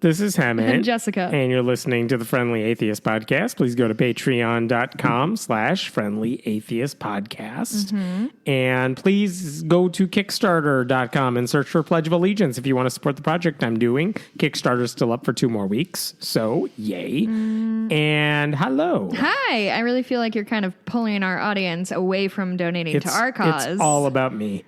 This is Hammett. And Jessica. And you're listening to the Friendly Atheist Podcast. Please go to patreon.com/Friendly Atheist Podcast. Mm-hmm. And please go to Kickstarter.com and search for Pledge of Allegiance if you want to support the project I'm doing. Kickstarter's still up for 2 more weeks. So, yay. And hello. Hi. I really feel like you're kind of pulling our audience away from donating to our cause. It's all about me.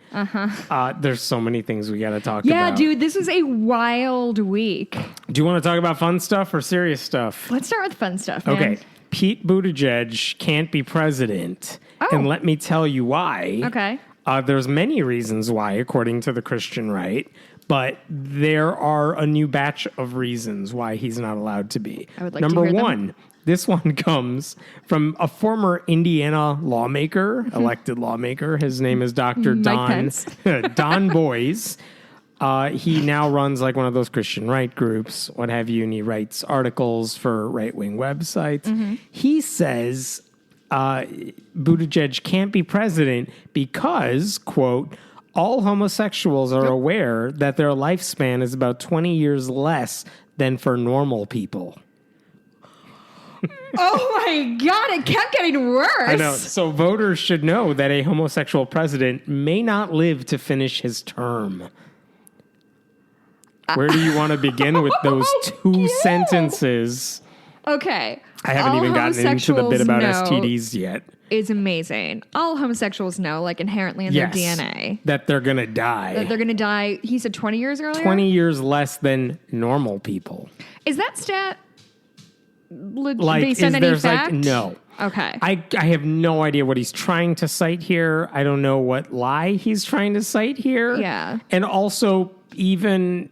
There's so many things we got to talk about. Yeah, dude, this is a wild week. Do you want to talk about fun stuff or serious stuff? Let's start with fun stuff, man. Okay. Pete Buttigieg can't be president. Oh. And let me tell you why. Okay. There's many reasons why, according to the Christian right. But there are a new batch of reasons why he's not allowed to be. I would like Number to hear one, them. This one comes from a former Indiana lawmaker, elected lawmaker. His name is Dr. Don Boys. He now runs like one of those Christian right groups, what have you, and he writes articles for right-wing websites. Mm-hmm. He says Buttigieg can't be president because, quote, all homosexuals are aware that their lifespan is about 20 years less than for normal people. Oh my God, it kept getting worse. I know. So voters should know that a homosexual president may not live to finish his term. Where do you want to begin with those two sentences? Okay. I haven't even gotten into the bit about STDs yet. Is amazing. All homosexuals know, like inherently in their DNA, that they're going to die. That they're going to die. He said 20 years earlier? 20 years less than normal people. Is that stat based on any fact? No. Okay. I have no idea what he's trying to cite here. I don't know what lie he's trying to cite here. Yeah. And also, even,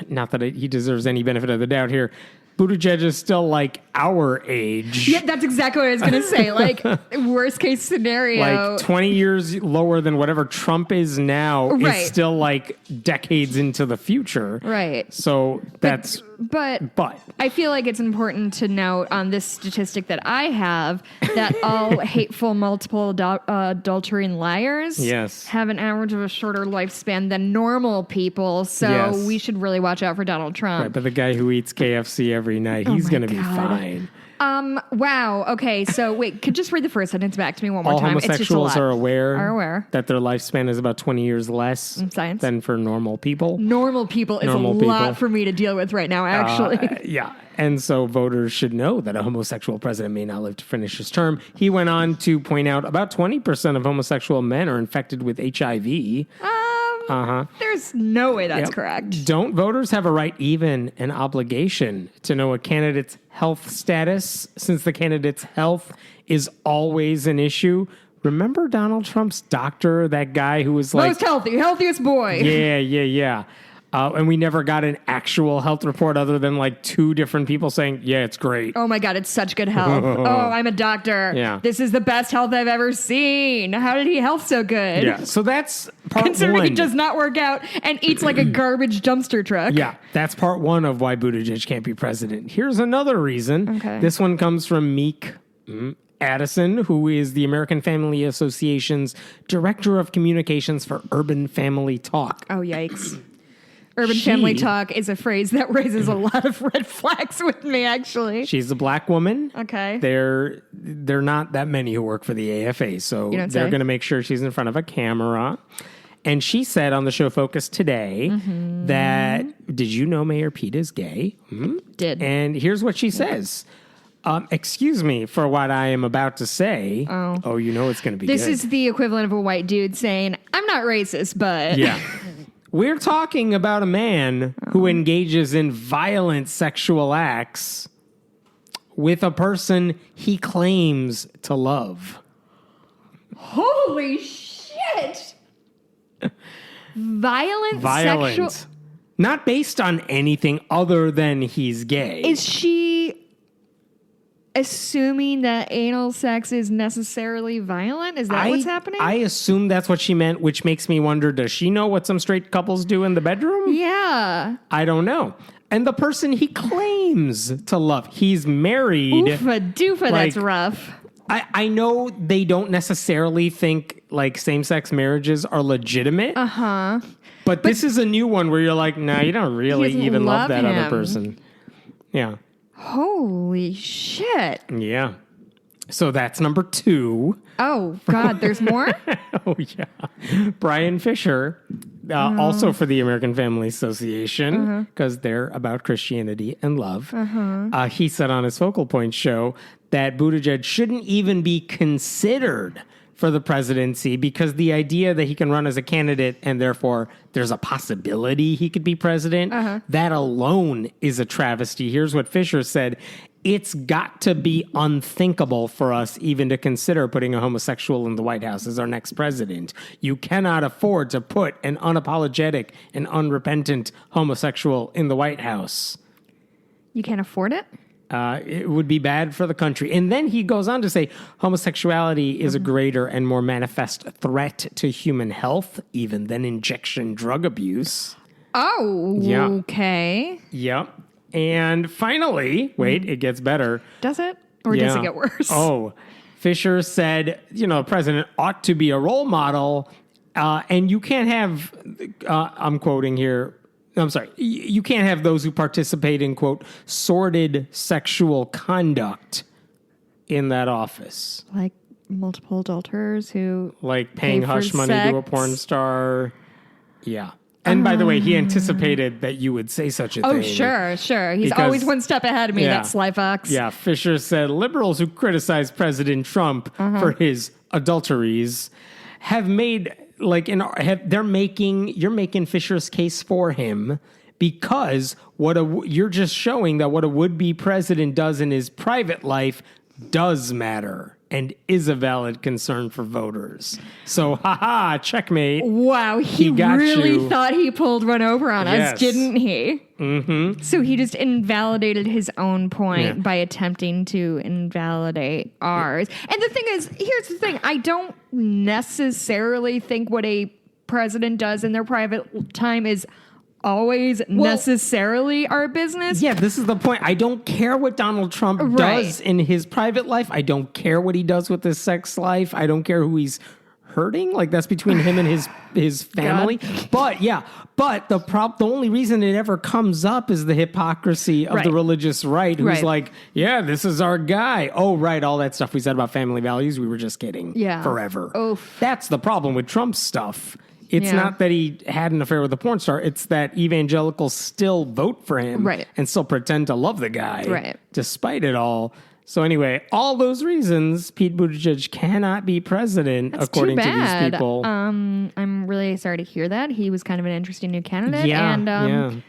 not that he deserves any benefit of the doubt here, Buttigieg is still like our age. Yeah, that's exactly what I was going to say. Like, worst case scenario. Like 20 years lower than whatever Trump is now right. is still like decades into the future. Right. So that's... But I feel like it's important to note on this statistic that I have that all hateful, multiple adultering liars have an average of a shorter lifespan than normal people. So we should really watch out for Donald Trump. Right, but the guy who eats KFC every night, he's going to be fine. Wow. Okay. So wait, could just read the first sentence back to me one more time. All homosexuals are aware that their lifespan is about 20 years less than for normal people. Normal people is a lot for me to deal with right now, actually. Yeah. And so voters should know that a homosexual president may not live to finish his term. He went on to point out about 20% of homosexual men are infected with HIV. There's no way that's correct. Don't voters have a right, even an obligation, to know a candidate's health status, since the candidate's health is always an issue? Remember Donald Trump's doctor, that guy who was like... Most healthy, healthiest boy. Yeah. And we never got an actual health report other than like 2 different people saying, yeah, it's great. Oh my God, it's such good health. I'm a doctor. Yeah. This is the best health I've ever seen. How did he health so good? Yeah, so that's part Considering 1. he does not work out and eats like a garbage dumpster truck. Yeah, that's part 1 of why Buttigieg can't be president. Here's another reason. Okay. This one comes from Meek Addison, who is the American Family Association's Director of Communications for Urban Family Talk. Oh, yikes. Urban family talk is a phrase that raises a lot of red flags with me, actually. She's a black woman. Okay. They're not that many who work for the AFA, so they're going to make sure she's in front of a camera. And she said on the show Focus today that, did you know Mayor Pete is gay? Did. And here's what she says. Excuse me for what I am about to say. Oh, you know it's going to be This good. is the equivalent of a white dude saying, I'm not racist, but... Yeah. We're talking about a man who engages in violent sexual acts with a person he claims to love. Holy shit! Violent sexual... Not based on anything other than he's gay. Is she assuming that anal sex is necessarily violent? Is that what's happening? I assume that's what she meant, which makes me wonder, does she know what some straight couples do in the bedroom? Yeah. I don't know. And the person he claims to love, he's married. Oofa doofa, that's rough. I know they don't necessarily think like same-sex marriages are legitimate. But this is a new one where you're like, nah, you don't really even love that other person. Yeah. Holy shit. Yeah. So that's number 2. Oh, God, there's more? Oh, yeah. Brian Fisher, also for the American Family Association, because they're about Christianity and love. He said on his Focal Point show that Buttigieg shouldn't even be considered for the presidency because the idea that he can run as a candidate and therefore there's a possibility he could be president, that alone is a travesty. Here's what Fisher said. It's got to be unthinkable for us even to consider putting a homosexual in the White House as our next president. You cannot afford to put an unapologetic and unrepentant homosexual in the White House. You can't afford it? It would be bad for the country. And then he goes on to say homosexuality is a greater and more manifest threat to human health, even than injection drug abuse. Oh, yeah. Okay. Yep. And finally, wait, it gets better. Does it? Or does it get worse? Oh, Fisher said, the president ought to be a role model. And you can't have, I'm quoting here, I'm sorry, you can't have those who participate in, quote, sordid sexual conduct in that office. Like multiple adulterers who... Like paying hush money to a porn star. Yeah. And by the way, he anticipated that you would say such a thing. Oh, sure. He's always one step ahead of me, that sly fox. Yeah, Fisher said liberals who criticize President Trump for his adulteries have made, you're making Fisher's case for him because you're just showing that what a would-be president does in his private life does matter and is a valid concern for voters. So, checkmate. Wow, he really thought he pulled one over on us, didn't he? Mm-hmm. So he just invalidated his own point by attempting to invalidate ours. And the thing is, here's the thing. I don't necessarily think what a president does in their private time is always necessarily our business. Yeah, this is the point. I don't care what Donald Trump does in his private life. I don't care what he does with his sex life. I don't care who he's hurting. Like, that's between him and his family. But the only reason it ever comes up is the hypocrisy of the religious right, who's like, yeah, this is our guy. Oh, right, all that stuff we said about family values, we were just kidding forever. Oof. That's the problem with Trump's stuff. It's not that he had an affair with a porn star. It's that evangelicals still vote for him and still pretend to love the guy despite it all. So anyway, all those reasons, Pete Buttigieg cannot be president, according to these people. I'm really sorry to hear that. He was kind of an interesting new candidate.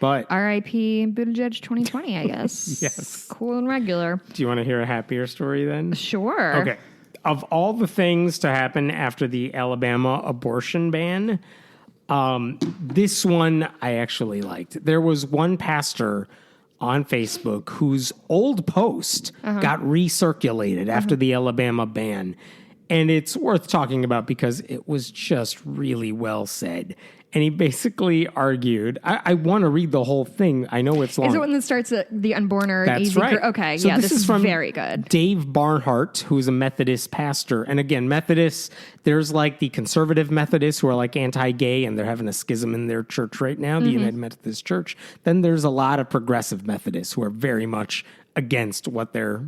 But R.I.P. Buttigieg 2020, I guess. Yes. Cool and regular. Do you want to hear a happier story then? Sure. Okay. Of all the things to happen after the Alabama abortion ban, this one I actually liked. There was one pastor on Facebook whose old post got recirculated after the Alabama ban. And it's worth talking about because it was just really well said. And he basically argued, I want to read the whole thing. I know it's long. Is it when it starts at the unborn or That's easy? Right. Okay, so this is from very good. Dave Barnhart, who's a Methodist pastor. And again, Methodists, there's like the conservative Methodists who are like anti-gay and they're having a schism in their church right now, the United Methodist Church. Then there's a lot of progressive Methodists who are very much against what their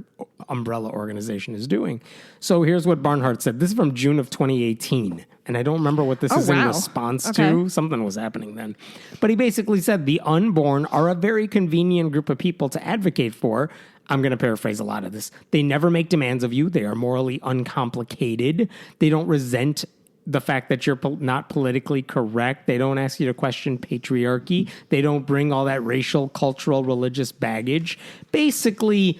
umbrella organization is doing. So here's what Barnhart said. This is from June of 2018. And I don't remember what this is in response to. Something was happening then. But he basically said the unborn are a very convenient group of people to advocate for. I'm going to paraphrase a lot of this. They never make demands of you. They are morally uncomplicated. They don't resent the fact that you're not politically correct. They don't ask you to question patriarchy. They don't bring all that racial, cultural, religious baggage. Basically,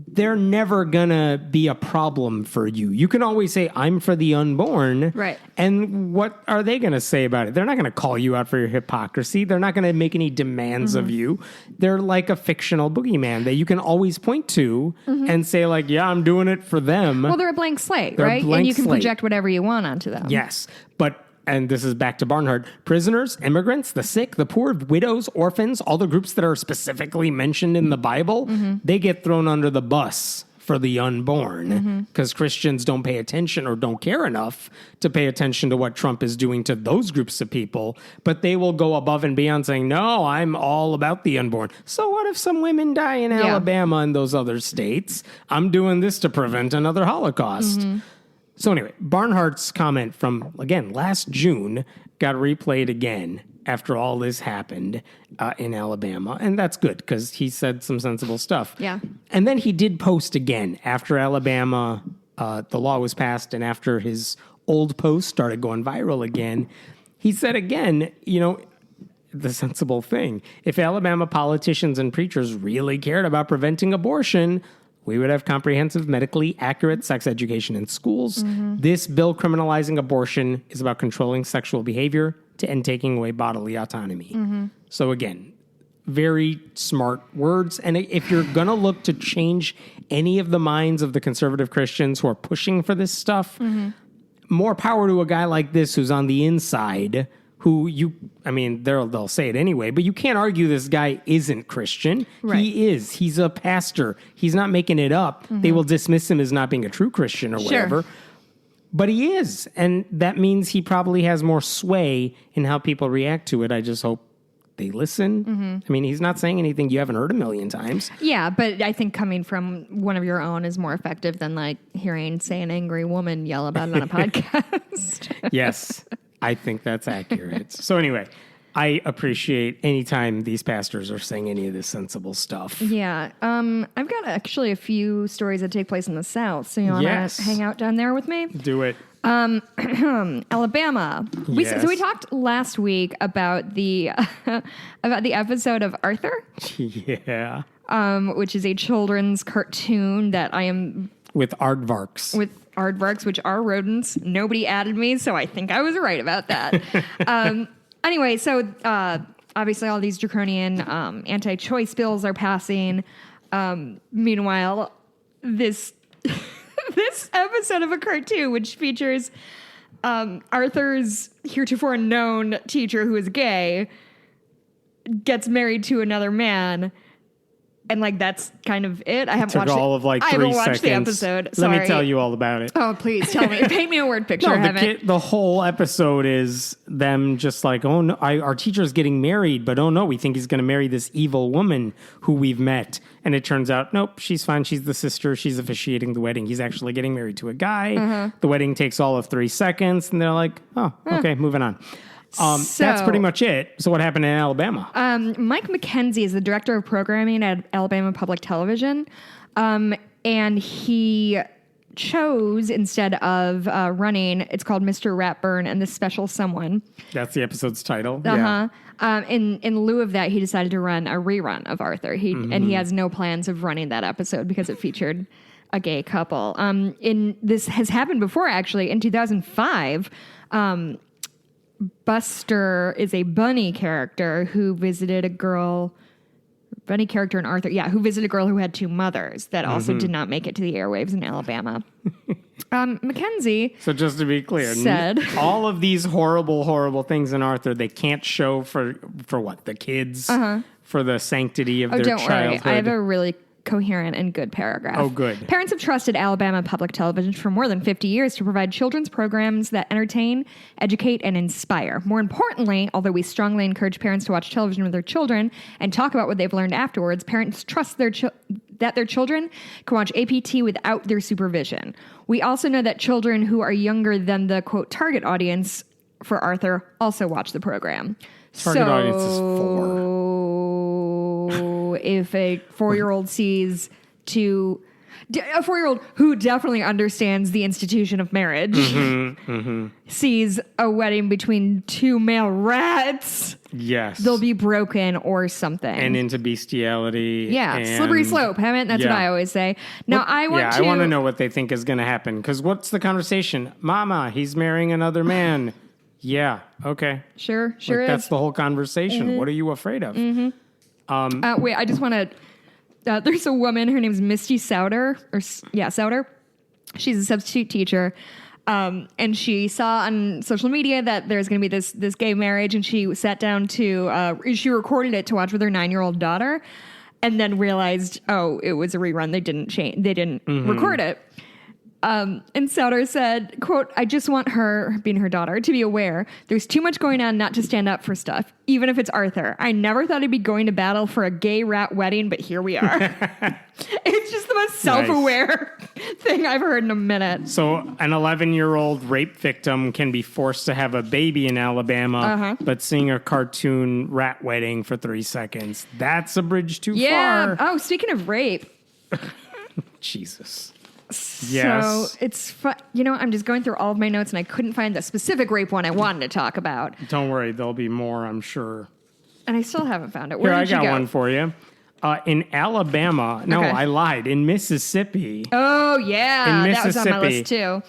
they're never going to be a problem for you. You can always say, I'm for the unborn. Right. And what are they going to say about it? They're not going to call you out for your hypocrisy. They're not going to make any demands of you. They're like a fictional boogeyman that you can always point to and say like, yeah, I'm doing it for them. Well, they're a blank slate, right? And you can project whatever you want onto them. Yes. But and this is back to Barnhart, prisoners, immigrants, the sick, the poor, widows, orphans, all the groups that are specifically mentioned in the Bible, they get thrown under the bus for the unborn, because Christians don't pay attention or don't care enough to pay attention to what Trump is doing to those groups of people. But they will go above and beyond saying, no, I'm all about the unborn. So what if some women die in Alabama and those other states? I'm doing this to prevent another Holocaust. So anyway, Barnhart's comment from, again, last June got replayed again after all this happened in Alabama. And that's good because he said some sensible stuff. Yeah. And then he did post again after Alabama, the law was passed, and after his old post started going viral again. He said again, you know, the sensible thing. If Alabama politicians and preachers really cared about preventing abortion, we would have comprehensive, medically accurate sex education in schools. This bill criminalizing abortion is about controlling sexual behavior and taking away bodily autonomy. So again, very smart words. And if you're going to look to change any of the minds of the conservative Christians who are pushing for this stuff, more power to a guy like this who's on the inside, who they'll say it anyway, but you can't argue this guy isn't Christian. Right. He is. He's a pastor. He's not making it up. They will dismiss him as not being a true Christian or whatever. But he is. And that means he probably has more sway in how people react to it. I just hope they listen. I mean, he's not saying anything you haven't heard a million times. Yeah, but I think coming from one of your own is more effective than like hearing, say, an angry woman yell about it on a podcast. Yes. I think that's accurate. So anyway, I appreciate any time these pastors are saying any of this sensible stuff. Yeah. I've got actually a few stories that take place in the South. So you want to hang out down there with me? Do it. Alabama. So we talked last week about the about the episode of Arthur. Yeah. Which is a children's cartoon that I am... With aardvarks. With aardvarks, which are rodents. Nobody added me, so I think I was right about that. Anyway, so obviously all these draconian anti-choice bills are passing. Meanwhile, this this episode of a cartoon, which features Arthur's heretofore unknown teacher who is gay, gets married to another man. And like that's kind of it. I haven't watched all of like 3 seconds. I haven't watched the episode. Sorry. Let me tell you all about it. Oh, please tell me. Paint me a word picture. The whole episode is them just like, oh no, our teacher's getting married, but oh no, we think he's going to marry this evil woman who we've met, and it turns out nope, she's fine. She's the sister. She's officiating the wedding. He's actually getting married to a guy. The wedding takes all of 3 seconds, and they're like, oh, okay, moving on. That's pretty much it. So what happened in Alabama? Mike McKenzie is the director of programming at Alabama Public Television. And he chose, instead of running, it's called Mr. Ratburn and the Special Someone. That's the episode's title. Yeah. In lieu of that, he decided to run a rerun of Arthur. And he has no plans of running that episode because it featured a gay couple. This has happened before, actually. In 2005, Buster is a bunny character who visited a girl, bunny character in Arthur, who visited a girl who had 2 mothers that also did not make it to the airwaves in Alabama. Mackenzie. So just to be clear, said all of these horrible, horrible things in Arthur, they can't show for what? The kids? For the sanctity of their childhood? Worry. I have a really coherent and good paragraph. Oh, good. Parents have trusted Alabama Public Television for more than 50 years to provide children's programs that entertain, educate, and inspire. More importantly, although we strongly encourage parents to watch television with their children and talk about what they've learned afterwards, parents trust that their children can watch APT without their supervision. We also know that children who are younger than the, quote, target audience for Arthur also watch the program. Target audience is 4. If a 4-year-old sees a 4-year-old who definitely understands the institution of marriage sees a wedding between 2 male rats, yes, they'll be broken or something. And into bestiality. Yeah, slippery slope, haven't? That's what I always say. Now, I want to know what they think is going to happen. Because what's the conversation? Mama, he's marrying another man. Yeah, okay. Sure is. That's the whole conversation. What are you afraid of? Wait, I just want to... there's a woman, her name's Misty Souter. Souter. She's a substitute teacher. And she saw on social media that there's going to be this gay marriage, and she sat down she recorded it to watch with her 9-year-old daughter. and then realized, oh, it was a rerun. They didn't record it. And Souter said, quote, "I just want her," being her daughter, "to be aware there's too much going on not to stand up for stuff, even if it's Arthur. I never thought I'd be going to battle for a gay rat wedding, but here we are." It's just the most self-aware thing I've heard in a minute. So an 11-year-old rape victim can be forced to have a baby in Alabama, but seeing a cartoon rat wedding for 3 seconds, that's a bridge too far. Oh, speaking of rape. Jesus. So it's I'm just going through all of my notes and I couldn't find the specific rape one I wanted to talk about. Don't worry, there'll be more, I'm sure. And I still haven't found it. Where Here, did you I got go? one for you. In Alabama, no, I lied. In Mississippi. Oh, yeah. In that was on my list, too.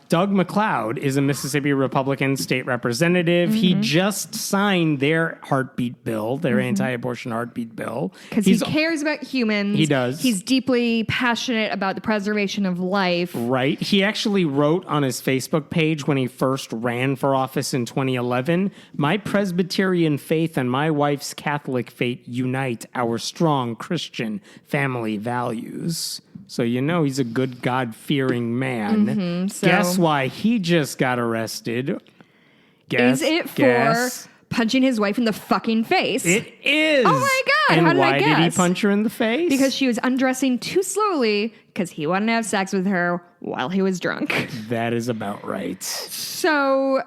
Doug McLeod is a Mississippi Republican state representative. He just signed their heartbeat bill, their anti-abortion heartbeat bill. Because he cares about humans. He does. He's deeply passionate about the preservation of life. Right. He actually wrote on his Facebook page when he first ran for office in 2011, "My Presbyterian faith and my wife's Catholic faith unite our strong Christian family values." So he's a good God-fearing man. Guess why he just got arrested? Is it for punching his wife in the fucking face? It is. Oh my God. And how did I why guess? did he punch her in the face? Because she was undressing too slowly because he wanted to have sex with her while he was drunk. That is about right. So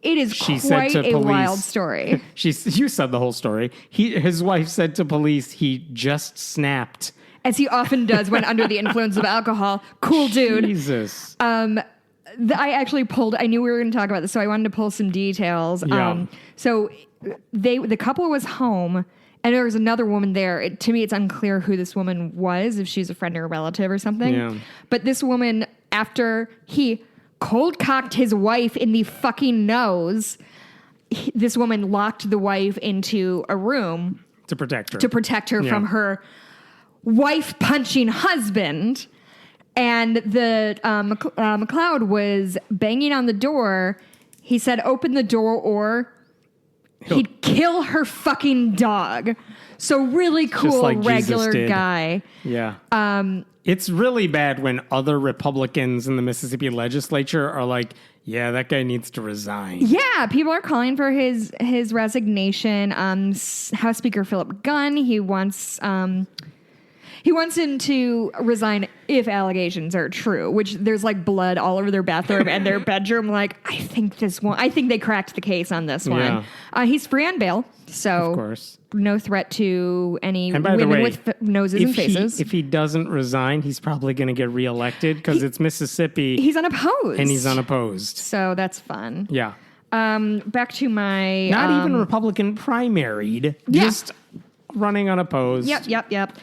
it is quite a wild story. You said the whole story. His wife said to police he just snapped. As he often does when under the influence of alcohol. Cool dude. Jesus. I actually I knew we were going to talk about this, so I wanted to pull some details. Yeah. So the couple was home, and there was another woman there. To me, it's unclear who this woman was, if she's a friend or a relative or something. Yeah. But this woman, after he cold-cocked his wife in the fucking nose, this woman locked the wife into a room. To protect her. From her wife-punching husband. And the McLeod was banging on the door. He said, "Open the door or he'd kill her fucking dog." So really cool, like regular guy. Yeah. It's really bad when other Republicans in the Mississippi legislature are like, yeah, that guy needs to resign. Yeah, people are calling for his resignation. House Speaker Philip Gunn, he wants him to resign if allegations are true, which there's like blood all over their bathroom and their bedroom. Like, I think they cracked the case on this one. Yeah. He's free on bail, so of course. No threat to any women with noses and faces. If he doesn't resign, he's probably going to get reelected because it's Mississippi. He's unopposed. And he's unopposed. So that's fun. Yeah. Back to my... Not even Republican primaried. Yeah. Just running unopposed. Yep.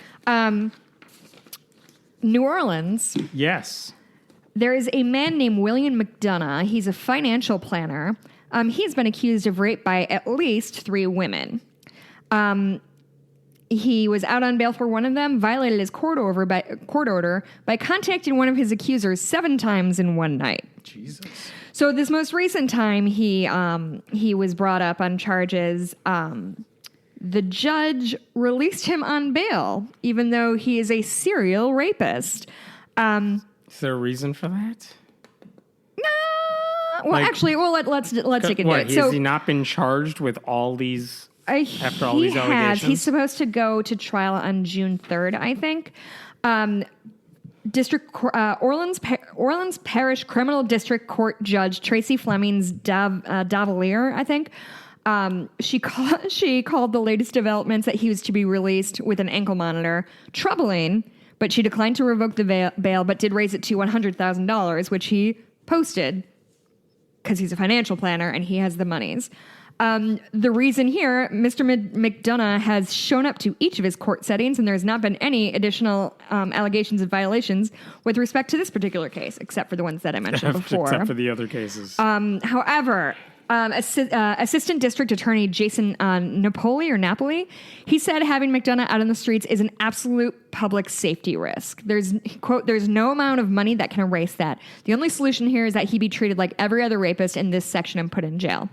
New Orleans. Yes. There is a man named William McDonough. He's a financial planner. He's been accused of rape by at least 3 women. He was out on bail for one of them, violated his court order by contacting one of his accusers 7 times in one night. Jesus. So this most recent time, he was brought up on charges. The judge released him on bail, even though he is a serial rapist. Is there a reason for that? No. Well, actually, let's dig into it. Has he not been charged with all these? After all these allegations? He's supposed to go to trial on June 3rd, I think. Orleans Parish Criminal District Court Judge Tracy Fleming's Davalier, I think. She called the latest developments that he was to be released with an ankle monitor troubling, but she declined to revoke the bail, but did raise it to $100,000, which he posted because he's a financial planner and he has the monies. The reason here, Mr. McDonough has shown up to each of his court settings, and there has not been any additional allegations of violations with respect to this particular case, except for the ones that I mentioned before. Except for the other cases. However, Assistant District Attorney Jason Napoli, he said having McDonough out on the streets is an absolute public safety risk. There's, quote, "There's no amount of money that can erase that. The only solution here is that he be treated like every other rapist in this section and put in jail."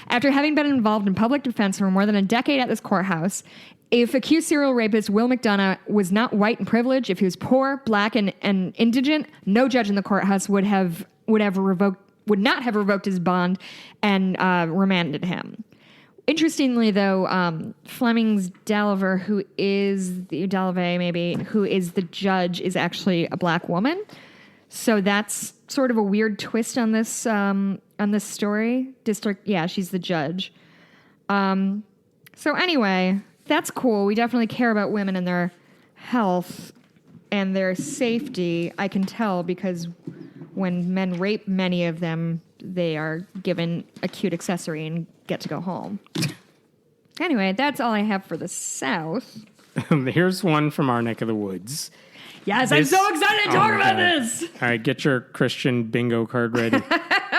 After having been involved in public defense for more than a decade at this courthouse, If accused serial rapist Will McDonough was not white and privileged, if he was poor, black, and indigent, no judge in the courthouse would not have revoked his bond and remanded him. Interestingly, though, Fleming's Delaver, who is the judge, is actually a black woman. So that's sort of a weird twist on this story. She's the judge. So anyway, that's cool. We definitely care about women and their health and their safety. I can tell because when men rape many of them, they are given a cute accessory and get to go home. Anyway, that's all I have for the South. Here's one from our neck of the woods. Yes, I'm so excited to talk about this. All right, get your Christian bingo card ready.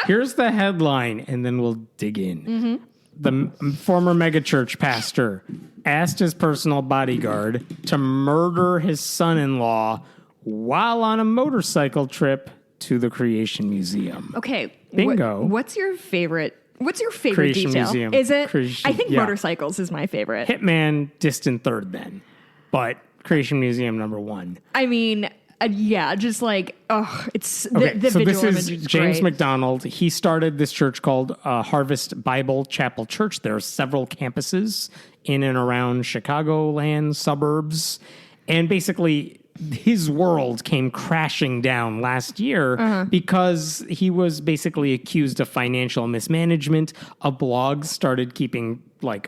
Here's the headline, and then we'll dig in. Mm-hmm. The former megachurch pastor asked his personal bodyguard to murder his son-in-law while on a motorcycle trip to the Creation Museum. Okay. Bingo. What's your favorite Creation detail? Museum. Is it? I think motorcycles is my favorite. Hitman, distant third then. But Creation Museum number one. I mean, just like, it's the visual this image is James great. McDonald. He started this church called Harvest Bible Chapel Church. There are several campuses in and around Chicagoland suburbs. And basically, his world came crashing down last year because he was basically accused of financial mismanagement. A blog started keeping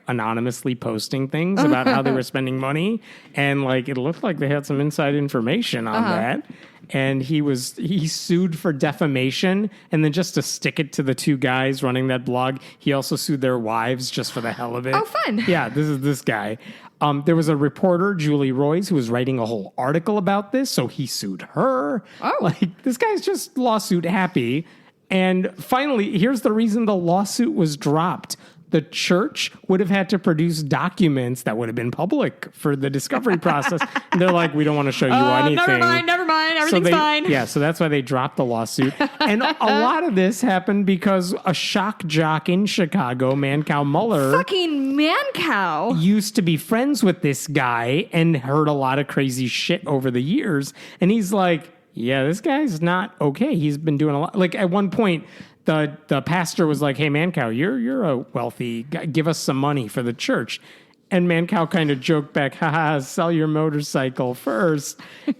anonymously posting things about how they were spending money, and it looked like they had some inside information on that. And he sued for defamation, and then just to stick it to the two guys running that blog, he also sued their wives just for the hell of it. Oh, fun. Yeah, this is this guy. There was a reporter, Julie Royce, who was writing a whole article about this, so he sued her. Oh. This guy's just lawsuit happy. And finally, here's the reason the lawsuit was dropped. The church would have had to produce documents that would have been public for the discovery process. And they're like, we don't want to show you anything. Never mind. Everything's fine. Yeah, so that's why they dropped the lawsuit. And a lot of this happened because a shock jock in Chicago, Mancow Muller. Fucking Mancow. Used to be friends with this guy and heard a lot of crazy shit over the years. And he's like, yeah, this guy's not okay. He's been doing a lot. At one point, the pastor was like, hey, Mancow, you're a wealthy guy. Give us some money for the church. And Mancow kind of joked back, haha, sell your motorcycle first.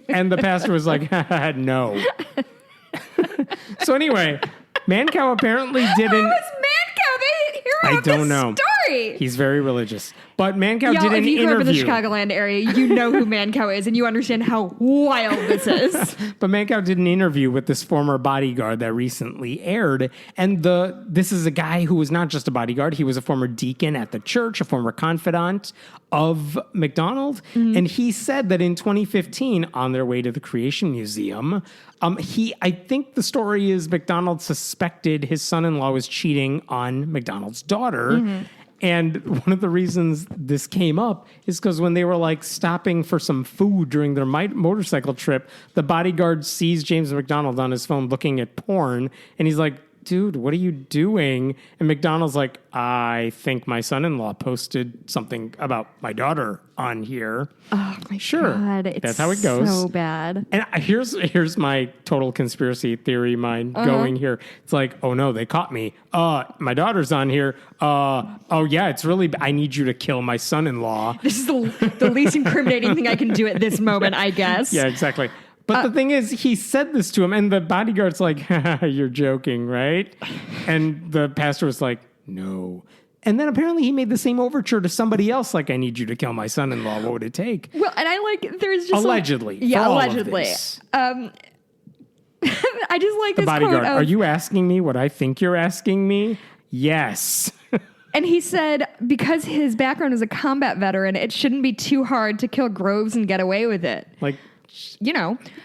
And the pastor was like, haha, no. So anyway, Mancow apparently didn't. Who is Mancow? The hero of don't this know. Story. He's very religious. But Mancow did an interview. If you grew up in the Chicagoland area, you know who Mancow is, and you understand how wild this is. But Mancow did an interview with this former bodyguard that recently aired. And this is a guy who was not just a bodyguard. He was a former deacon at the church, a former confidant of McDonald. Mm-hmm. And he said that in 2015, on their way to the Creation Museum, I think the story is McDonald suspected his son-in-law was cheating on McDonald's daughter. Mm-hmm. And one of the reasons this came up is because when they were stopping for some food during their motorcycle trip, the bodyguard sees James McDonald on his phone looking at porn. And he's like, dude, what are you doing? And McDonald's like, I think my son-in-law posted something about my daughter on here. Oh my God. That's how it goes. So bad. And here's my total conspiracy theory mind going here. It's like, oh no, they caught me. My daughter's on here. Oh yeah, it's really, I need you to kill my son-in-law. This is the least incriminating thing I can do at this moment, I guess. Yeah, exactly. But the thing is, he said this to him, and the bodyguard's like, you're joking, right? And the pastor was like, no. And then apparently he made the same overture to somebody else, like, I need you to kill my son-in-law. What would it take? Well, and there's just allegedly. Allegedly. I just like this bodyguard, quote of, are you asking me what I think you're asking me? Yes. And he said, because his background is a combat veteran, it shouldn't be too hard to kill Groves and get away with it.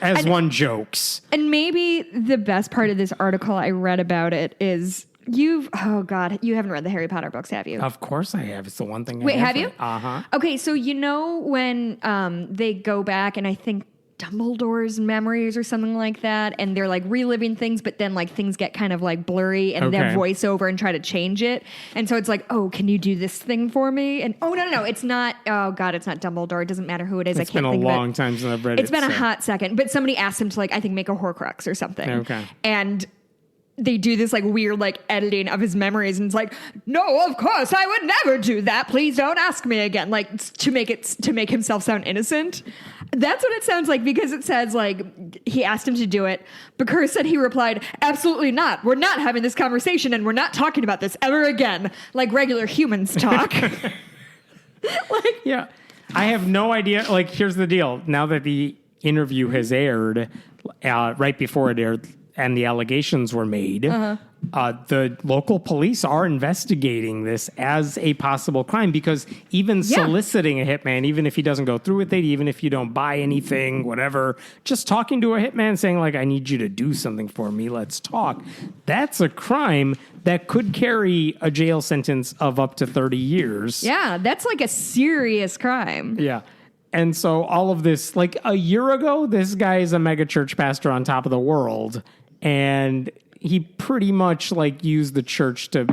As one jokes. And maybe the best part of this article I read about it is you haven't read the Harry Potter books, have you? Of course I have. It's the one thing Wait, have you? Uh-huh. Okay, so when they go back, and I think Dumbledore's memories or something like that, and they're like reliving things, but then like things get kind of like blurry, and they voice over and try to change it, and so it's like, oh, can you do this thing for me? And no, it's not. Oh God, it's not Dumbledore. It doesn't matter who it is. It's been a long time since I've read it. It's been a hot second, but somebody asked him to like, I think, make a Horcrux or something. Okay, and they do this like weird like editing of his memories, and it's like, no, of course I would never do that. Please don't ask me again. Like to make himself sound innocent. That's what it sounds like, because it says like he asked him to do it. Bakur said he replied, absolutely not. We're not having this conversation, and we're not talking about this ever again, like regular humans talk. Yeah, I have no idea. Like, here's the deal. Now that the interview has aired, right before it aired, and the allegations were made, the local police are investigating this as a possible crime, because even soliciting a hitman, even if he doesn't go through with it, even if you don't buy anything, whatever, just talking to a hitman saying like, I need you to do something for me, let's talk. That's a crime that could carry a jail sentence of up to 30 years. Yeah, that's like a serious crime. Yeah. And so all of this, like a year ago, this guy is a megachurch pastor on top of the world. And he pretty much like used the church to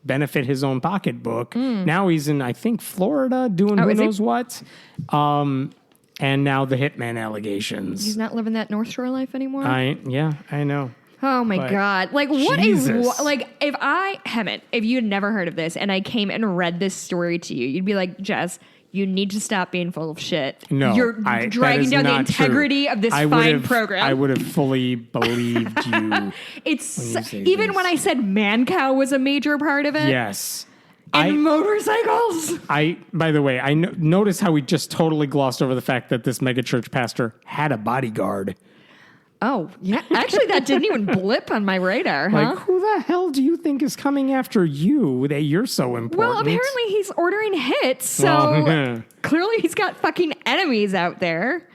benefit his own pocketbook. Now he's in, I think, Florida doing who knows what. And now the hitman allegations. He's not living that North Shore life anymore? I know. Oh my God. Like what is, like if you had never heard of this and I came and read this story to you, you'd be like, Jess, you need to stop being full of shit. No, you're dragging down the integrity of this fine program. I would have fully believed you. It's even when I said man cow was a major part of it. Yes. And motorcycles. By the way, I noticed how we just totally glossed over the fact that this megachurch pastor had a bodyguard. Oh, yeah. Actually, that didn't even blip on my radar, huh? Like, who the hell do you think is coming after you that you're so important? Well, apparently he's ordering hits, so clearly he's got fucking enemies out there.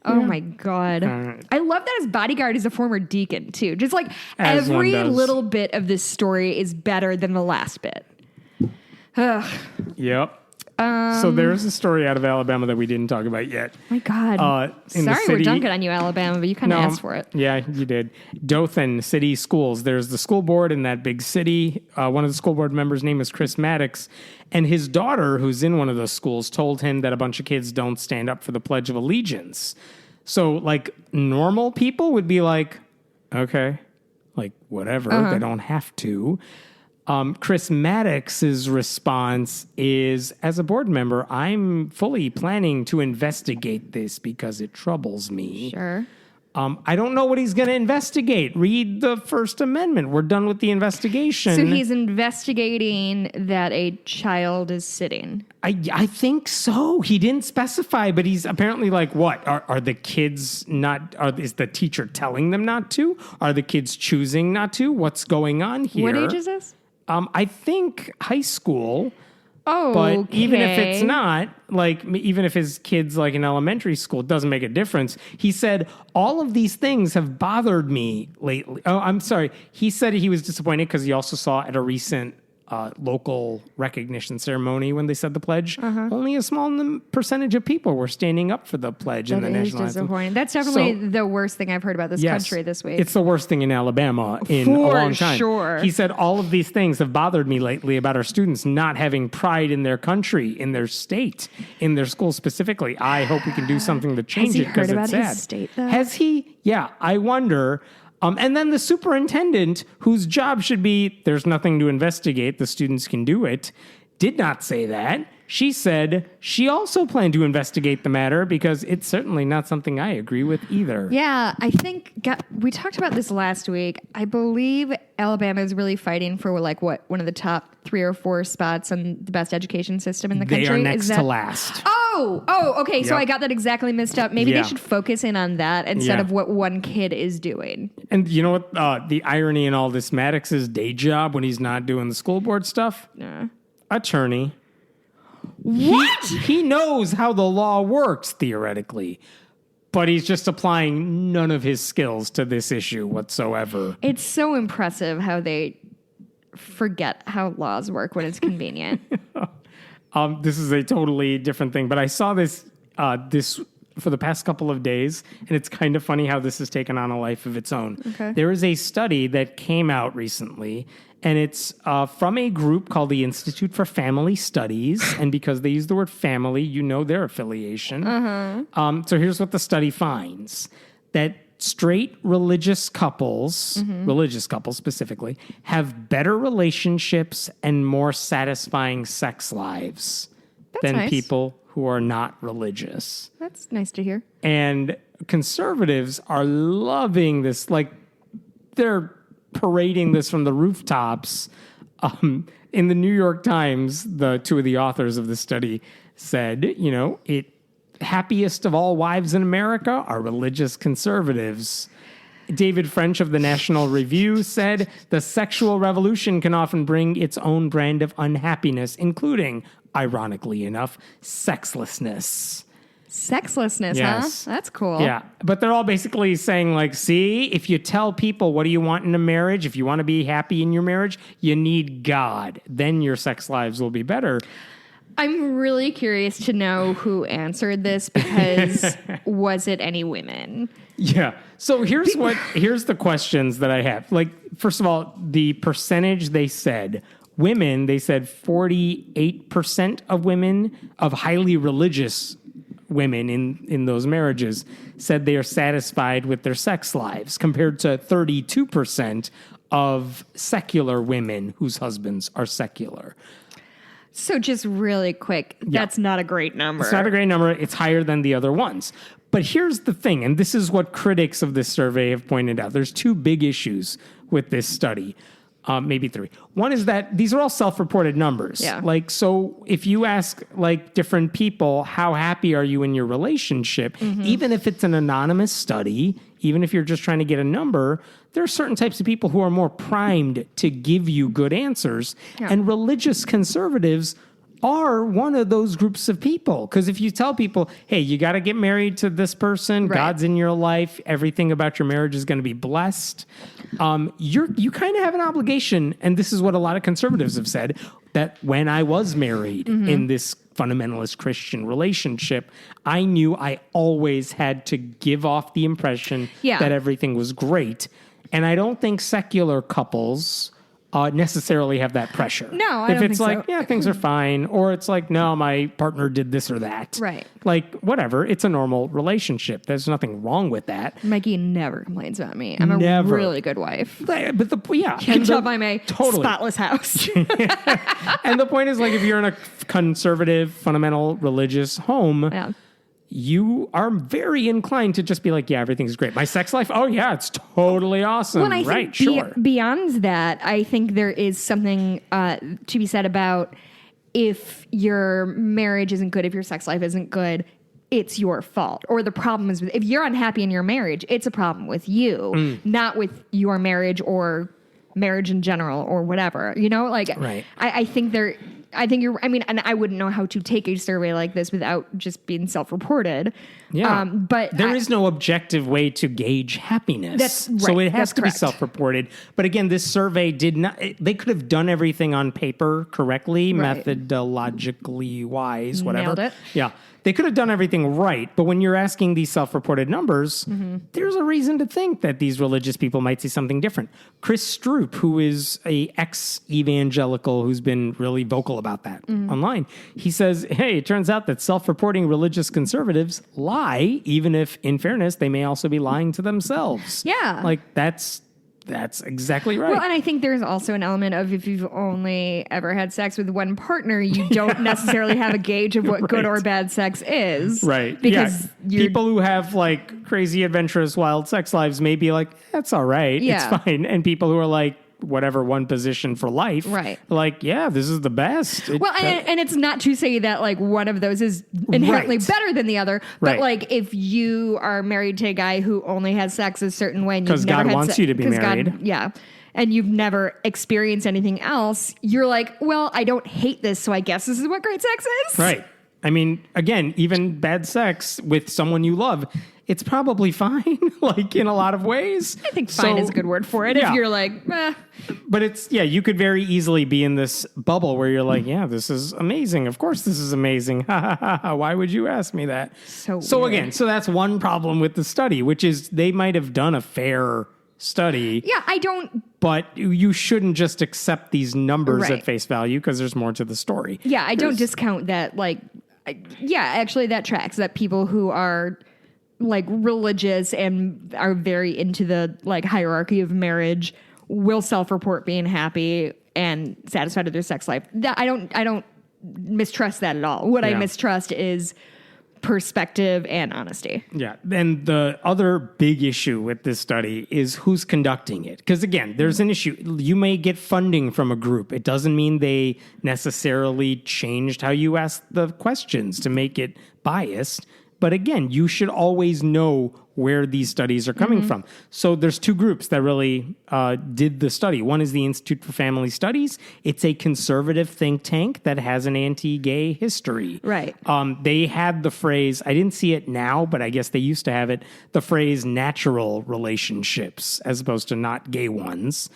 Oh, my God. I love that his bodyguard is a former deacon, too. Just like every little bit of this story is better than the last bit. Ugh. Yep. So there's a story out of Alabama that we didn't talk about yet. My God. Sorry we're dunking on you, Alabama, but you kind of asked for it. Yeah, you did. Dothan City Schools. There's the school board in that big city. One of the school board members' name is Chris Maddox. And his daughter, who's in one of those schools, told him that a bunch of kids don't stand up for the Pledge of Allegiance. So, like, normal people would be like, okay, like, whatever. They don't have to. Chris Maddox's response is, as a board member, I'm fully planning to investigate this because it troubles me. Sure. I don't know what he's going to investigate. Read the First Amendment. We're done with the investigation. So he's investigating that a child is sitting. I think so. He didn't specify, but he's apparently like, what? Are the kids not, is the teacher telling them not to? Are the kids choosing not to? What's going on here? What age is this? I think high school. Oh, but even if it's not, like, even if his kid's like in elementary school, it doesn't make a difference. He said, all of these things have bothered me lately. Oh, I'm sorry. He said he was disappointed because he also saw at a recent local recognition ceremony when they said the pledge, only a small percentage of people were standing up for the pledge in the national anthem. That's definitely the worst thing I've heard about this country this week. It's the worst thing in Alabama in a long time. Sure. He said, all of these things have bothered me lately about our students not having pride in their country, in their state, in their school specifically. I hope we can do something to change it because it's sad. His state, though? Has he? Yeah, I wonder. And then the superintendent, whose job should be, there's nothing to investigate, the students can do it, did not say that. She said she also planned to investigate the matter because it's certainly not something I agree with either. Yeah, I think we talked about this last week. I believe Alabama is really fighting for one of the top 3 or 4 spots on the best education system in the country. They are next to last. Oh, okay. Yep. So I got that exactly mixed up. Maybe they should focus in on that instead of what one kid is doing. And you know what? The irony in all this, Maddox's day job when he's not doing the school board stuff? Attorney. What? He knows how the law works, theoretically, but he's just applying none of his skills to this issue whatsoever. It's so impressive how they forget how laws work when it's convenient. This is a totally different thing, but I saw this for the past couple of days, and it's kind of funny how this has taken on a life of its own. Okay. There is a study that came out recently, and it's from a group called the Institute for Family Studies, and because they use the word family, you know their affiliation. So here's what the study finds, that straight religious couples specifically, have better relationships and more satisfying sex lives than nice. People who are not religious. That's nice to hear. And conservatives are loving this. Like, they're parading this from the rooftops. In the New York Times, the two of the authors of the study said, happiest of all wives in America are religious conservatives. David French of the National Review said, the sexual revolution can often bring its own brand of unhappiness, including, ironically enough, sexlessness. Sexlessness, yes. Huh? That's cool. Yeah. But they're all basically saying, like, see, if you tell people what do you want in a marriage, if you want to be happy in your marriage, you need God. Then your sex lives will be better. I'm really curious to know who answered this, because was it any women? Yeah. So here's the questions that I have. Like, first of all, the percentage they said, women, they said 48% of women, of highly religious women in those marriages, said they are satisfied with their sex lives, compared to 32% of secular women whose husbands are secular. So just really quick, that's not a great number. It's not a great number. It's higher than the other ones. But here's the thing, and this is what critics of this survey have pointed out. There's two big issues with this study, maybe three. One is that these are all self-reported numbers. Yeah. Like, so if you ask, like, different people, how happy are you in your relationship, even if it's an anonymous study, even if you're just trying to get a number, there are certain types of people who are more primed to give you good answers. Yeah. And religious conservatives are one of those groups of people. Because if you tell people, hey, you got to get married to this person, right, God's in your life, everything about your marriage is going to be blessed, you kind of have an obligation. And this is what a lot of conservatives have said, that when I was married in this fundamentalist Christian relationship, I knew I always had to give off the impression that everything was great. And I don't think secular couples necessarily have that pressure. No, I don't think so. If it's like, yeah, things are fine, or it's like, no, my partner did this or that. Right. Like, whatever. It's a normal relationship. There's nothing wrong with that. Mikey never complains about me. I'm a really good wife. But you can tell by my spotless house. And the point is, like, if you're in a conservative, fundamental religious home, you are very inclined to just be like, yeah, everything's great. My sex life, oh yeah, it's totally awesome. Well, I think beyond that, I think there is something to be said about, if your marriage isn't good, if your sex life isn't good, it's your fault. Or the problem is, if you're unhappy in your marriage, it's a problem with you, not with your marriage or marriage in general or whatever. Right. And I wouldn't know how to take a survey like this without just being self-reported. Yeah. But there is no objective way to gauge happiness. That's right. So it has to correct. Be self-reported. But again, this survey did not, they could have done everything on paper correctly, methodologically wise, whatever. Nailed it. Yeah. They could have done everything right, but when you're asking these self-reported numbers, there's a reason to think that these religious people might see something different. Chris Stroop, who is a ex-evangelical who's been really vocal about that online, he says, hey, it turns out that self-reporting religious conservatives lie, even if, in fairness, they may also be lying to themselves. Yeah. Like, that's exactly right. Well, and I think there's also an element of, if you've only ever had sex with one partner, you don't necessarily have a gauge of what good or bad sex is. Right. Because people who have like crazy, adventurous, wild sex lives may be like, that's all right. Yeah. It's fine. And people who are like, whatever, one position for life. Right. Like, yeah, this is the best. And it's not to say that like one of those is inherently better than the other, but like if you are married to a guy who only has sex a certain way, and because God wants you to be married, and you've never experienced anything else, you're like, well, I don't hate this, so I guess this is what great sex is. Right. I mean, again, even bad sex with someone you love, it's probably fine, like in a lot of ways. I think fine is a good word for it. Yeah. If you're like, But it's, you could very easily be in this bubble where you're like, yeah, this is amazing. Of course this is amazing. Why would you ask me that? So again, that's one problem with the study, which is they might have done a fair study. Yeah, I don't... But you shouldn't just accept these numbers at face value because there's more to the story. Yeah, I don't discount that, like... Yeah, actually that tracks, that people who are... like religious and are very into the like hierarchy of marriage will self-report being happy and satisfied with their sex life. That I don't mistrust that at all. What I mistrust is perspective and honesty. Yeah. And the other big issue with this study is who's conducting it. Because again, there's an issue. You may get funding from a group. It doesn't mean they necessarily changed how you ask the questions to make it biased. But again, you should always know where these studies are coming from. So there's two groups that really did the study. One is the Institute for Family Studies. It's a conservative think tank that has an anti-gay history. Right. They had the phrase, I didn't see it now, but I guess they used to have it, the phrase natural relationships as opposed to not gay ones.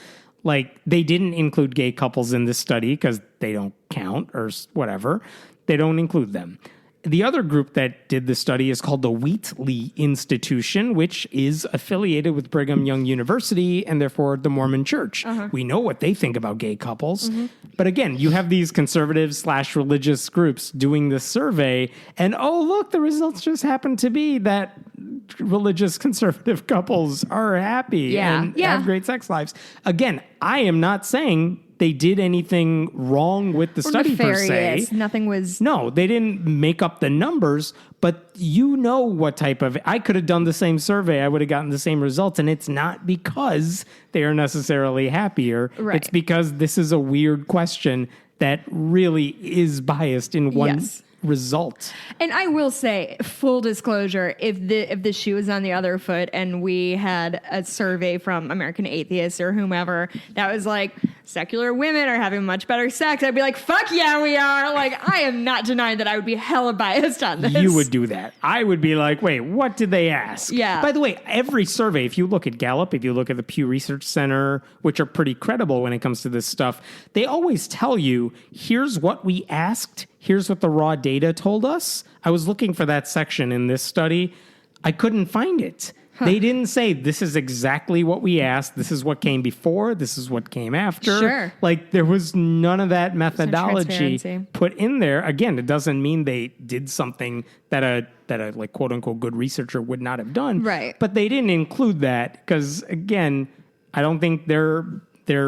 Like, they didn't include gay couples in this study because they don't count or whatever. They don't include them. The other group that did the study is called the Wheatley Institution, which is affiliated with Brigham Young University and therefore the Mormon Church. We know what they think about gay couples. But again, you have these conservative/religious groups doing this survey, and oh, look, the results just happen to be that religious conservative couples are happy and have great sex lives. Again, I am not saying they did anything wrong with the study per se. Nothing was... No, they didn't make up the numbers, but you know what type of... I could have done the same survey. I would have gotten the same results, and it's not because they are necessarily happier. Right. It's because this is a weird question that really is biased in one... result. And I will say, full disclosure, if the shoe is on the other foot and we had a survey from American Atheist or whomever that was like, secular women are having much better sex, I'd be like, fuck yeah, we are. Like, I am not denying that I would be hella biased on this. You would do that. I would be like, wait, what did they ask? Yeah. By the way, every survey, if you look at Gallup, if you look at the Pew Research Center, which are pretty credible when it comes to this stuff, they always tell you, here's what we asked. Here's what the raw data told us. I was looking for that section in this study. I couldn't find it. They didn't say, this is exactly what we asked. This is what came before. This is what came after. Sure. Like, there was none of that methodology put in there. Again, it doesn't mean they did something that a like, quote unquote, good researcher would not have done. Right. But they didn't include that because, again, I don't think their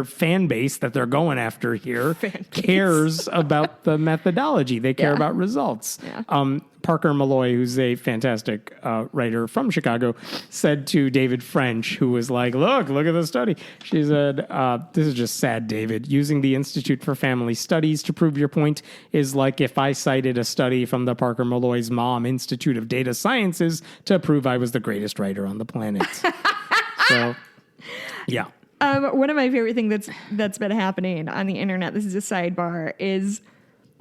fan base that they're going after here cares about the methodology. They care about results. Yeah. Parker Malloy, who's a fantastic writer from Chicago, said to David French, who was like, look at the study. She said, this is just sad, David. Using the Institute for Family Studies to prove your point is like if I cited a study from the Parker Malloy's mom Institute of Data Sciences to prove I was the greatest writer on the planet. So, yeah. One of my favorite things that's been happening on the internet, this is a sidebar, is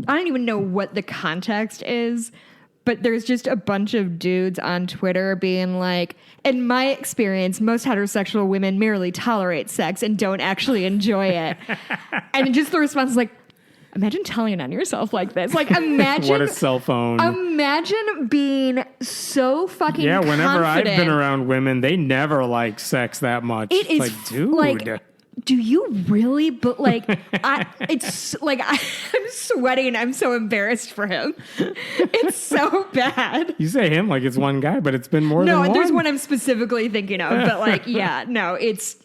I don't even know what the context is, but there's just a bunch of dudes on Twitter being like, in my experience, most heterosexual women merely tolerate sex and don't actually enjoy it. And just the response is like, imagine telling it on yourself like this. Like, imagine... What a cell phone. Imagine being so fucking whenever confident. I've been around women, they never like sex that much. It is like, dude. Like, do you really? But like, it's like I'm sweating. I'm so embarrassed for him. It's so bad. You say him like it's one guy, but it's been more than one. No, there's one I'm specifically thinking of. But like, yeah, no, it's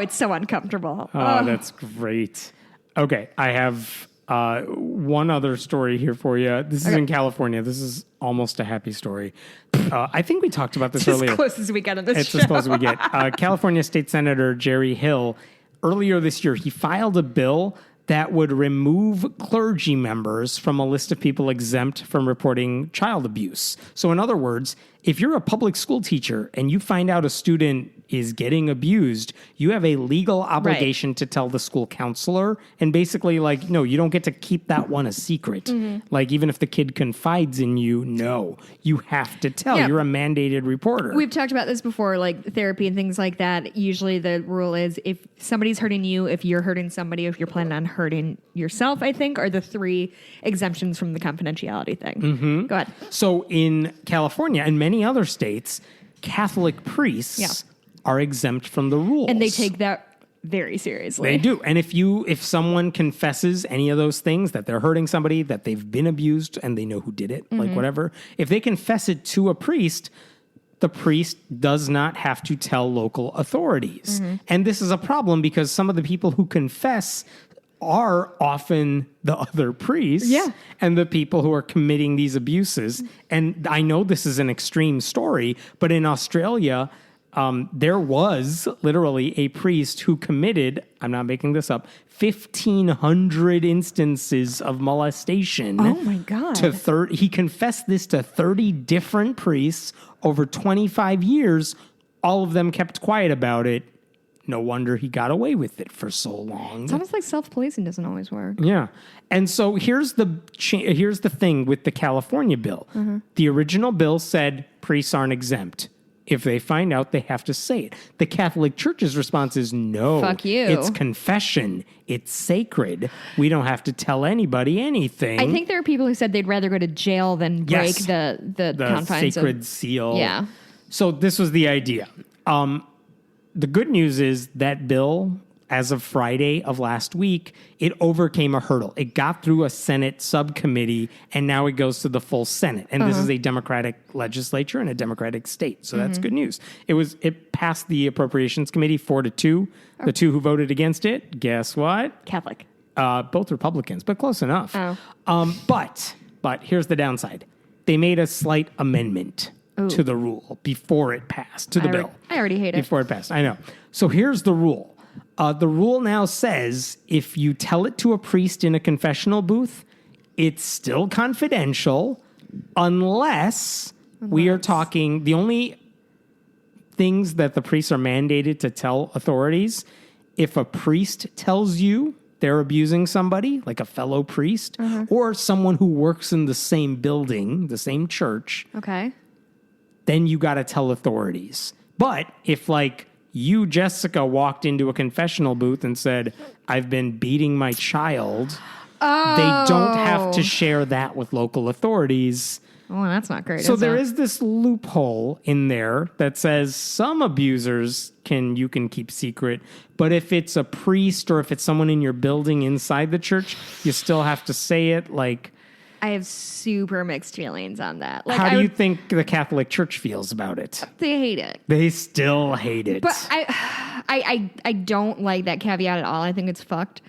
so uncomfortable. Oh, that's great. Okay, I have... one other story here for you. This is in California. This is almost a happy story. I think we talked about this earlier. As close as we get on this show. It's as close as we get. California State Senator Jerry Hill, earlier this year, he filed a bill that would remove clergy members from a list of people exempt from reporting child abuse. So in other words, if you're a public school teacher and you find out a student is getting abused, you have a legal obligation to tell the school counselor. And basically, like, no, you don't get to keep that one a secret. Like, even if the kid confides in you, no, you have to tell. You're a mandated reporter. We've talked about this before, like therapy and things like that. Usually the rule is if somebody's hurting you, if you're hurting somebody, if you're planning on hurting yourself, I think, are the 3 exemptions from the confidentiality thing. Go ahead. So in California and many other states, Catholic priests are exempt from the rules. And they take that very seriously. They do. And if someone confesses any of those things, that they're hurting somebody, that they've been abused and they know who did it, like whatever, if they confess it to a priest, the priest does not have to tell local authorities. And this is a problem because some of the people who confess are often the other priests and the people who are committing these abuses. And I know this is an extreme story, but in Australia, there was literally a priest who committed, I'm not making this up, 1,500 instances of molestation. Oh my God. He confessed this to 30 different priests over 25 years. All of them kept quiet about it. No wonder he got away with it for so long. It's almost like self-policing doesn't always work. Yeah. And so here's the thing with the California bill. The original bill said priests aren't exempt. If they find out, they have to say it. The Catholic Church's response is no. Fuck you. It's confession. It's sacred. We don't have to tell anybody anything. I think there are people who said they'd rather go to jail than break the confines sacred seal. Yeah. So this was the idea. The good news is that bill, as of Friday of last week, it overcame a hurdle. It got through a Senate subcommittee, and now it goes to the full Senate. And this is a Democratic legislature in a Democratic state, so that's good news. It passed the Appropriations Committee 4-2. The 2 who voted against it, guess what? Catholic. Both Republicans, but close enough. But here's the downside. They made a slight amendment to the rule before it passed, to the bill. I already hate it. Before it passed, I know. So here's the rule. The rule now says if you tell it to a priest in a confessional booth, it's still confidential unless we are talking, the only things that the priests are mandated to tell authorities, if a priest tells you they're abusing somebody, like a fellow priest, or someone who works in the same building, the same church, then you got to tell authorities. But if, like, you, Jessica, walked into a confessional booth and said, I've been beating my child, they don't have to share that with local authorities. Oh, that's not great. So there is this loophole in there that says some abusers you can keep secret, but if it's a priest or if it's someone in your building inside the church, you still have to say it. Like, I have super mixed feelings on that. Like, how do you think the Catholic Church feels about it? They hate it. They still hate it. But I don't like that caveat at all. I think it's fucked.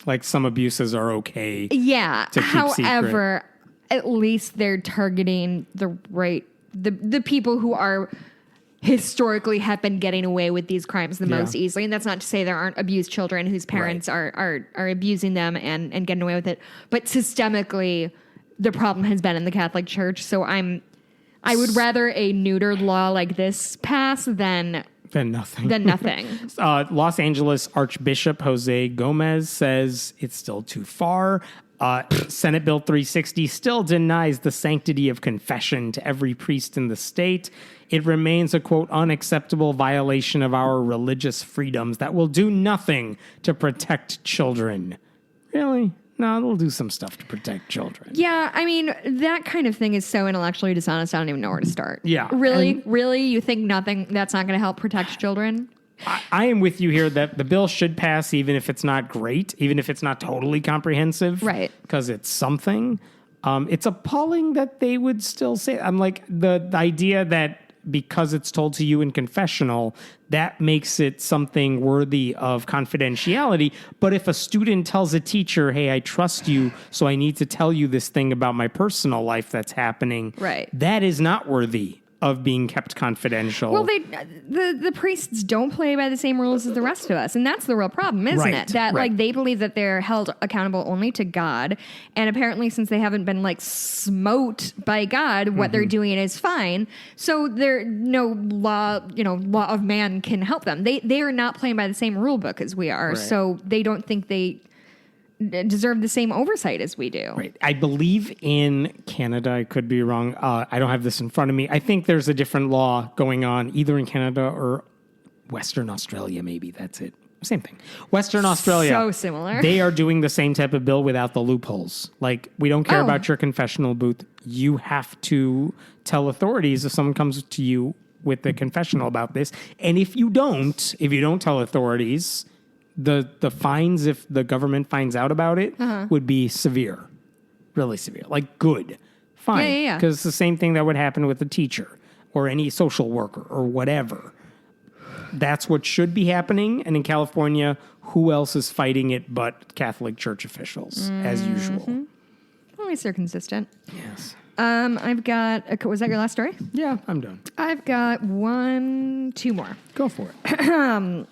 Like, some abuses are okay. Yeah. To keep However, secret. At least they're targeting the people who are historically have been getting away with these crimes the most easily. And that's not to say there aren't abused children whose parents are abusing them and getting away with it. But systemically, the problem has been in the Catholic Church. So I would rather a neutered law like this pass than nothing. Los Angeles Archbishop Jose Gomez says it's still too far. Senate Bill 360 still denies the sanctity of confession to every priest in the state. It remains a, quote, unacceptable violation of our religious freedoms that will do nothing to protect children. Really? No, it'll do some stuff to protect children. Yeah, I mean, that kind of thing is so intellectually dishonest, I don't even know where to start. Yeah. Really? You think that's not going to help protect children? I am with you here that the bill should pass even if it's not great, even if it's not totally comprehensive. Right. Because it's something. It's appalling that they would still say, I'm like, the idea that because it's told to you in confessional, that makes it something worthy of confidentiality. But if a student tells a teacher, hey, I trust you, so I need to tell you this thing about my personal life that's happening, right, that is not worthy of being kept confidential. Well, the priests don't play by the same rules as the rest of us, and that's the real problem, isn't it? That like they believe that they're held accountable only to God, and apparently since they haven't been like smote by God, what they're doing is fine. So there no law of man can help them. They are not playing by the same rule book as we are, so they don't think they deserve the same oversight as we do. Right. I believe in Canada, I could be wrong. I don't have this in front of me. I think there's a different law going on either in Canada or Western Australia, maybe. That's it. Same thing. Western Australia. So similar. They are doing the same type of bill without the loopholes. Like, we don't care about your confessional booth. You have to tell authorities if someone comes to you with a confessional about this. And if you don't tell authorities, the fines, if the government finds out about it, would be severe. Really severe. Like, good. Fine. Yeah. Because it's the same thing that would happen with a teacher or any social worker or whatever. That's what should be happening. And in California, who else is fighting it but Catholic Church officials, as usual? At least they're consistent. Yes. I've got... Was that your last story? Yeah, I'm done. I've got two more. Go for it.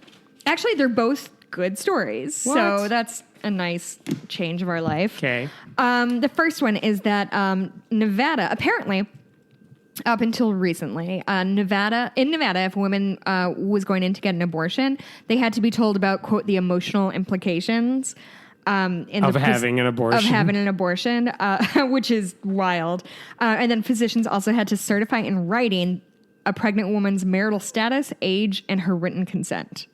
Actually, they're both good stories. What? So that's a nice change of our life. Okay. The first one is that Nevada, apparently, up until recently, Nevada, if a woman was going in to get an abortion, they had to be told about, quote, the emotional implications of having an abortion, which is wild. And then physicians also had to certify in writing a pregnant woman's marital status, age, and her written consent.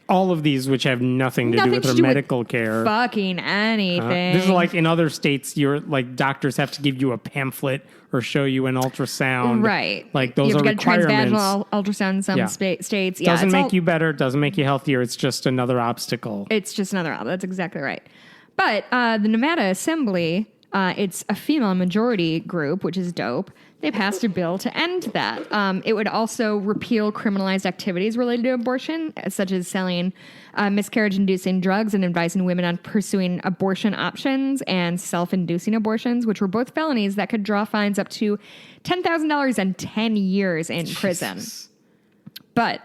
All of these, which have nothing to do with her medical care. Fucking anything. This is like in other states, you're like doctors have to give you a pamphlet or show you an ultrasound. Right. Like those are requirements. You have to get a transvaginal ultrasound in some states. Yeah, doesn't make you better. Doesn't make you healthier. It's just another obstacle. It's just another obstacle. That's exactly right. But the Nevada Assembly, it's a female majority group, which is dope. They passed a bill to end that. It would also repeal criminalized activities related to abortion, such as selling miscarriage-inducing drugs and advising women on pursuing abortion options and self-inducing abortions, which were both felonies that could draw fines up to $10,000 and 10 years in prison. But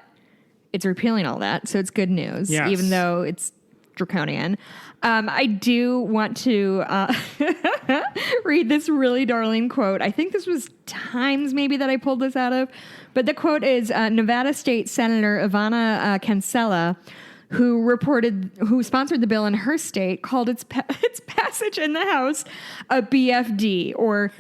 it's repealing all that, so it's good news, even though it's draconian. I do want to read this really darling quote. I think this was Times maybe that I pulled this out of. But the quote is Nevada State Senator Ivana Cancela, who sponsored the bill in her state, called its passage in the House a BFD or